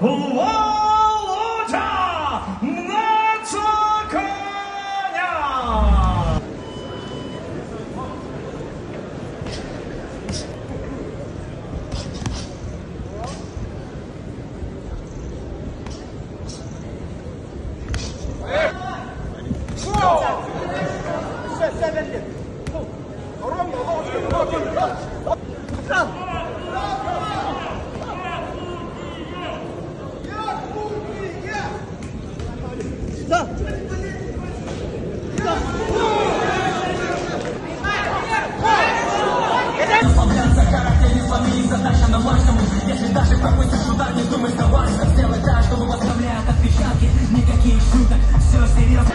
Володя Нацаканя. Задача на максимум. Если даже пропустишь удар, не думай сдаваться. Сделай так, чтобы вас оставляют отпечатки. Никаких шуток, все серьезно.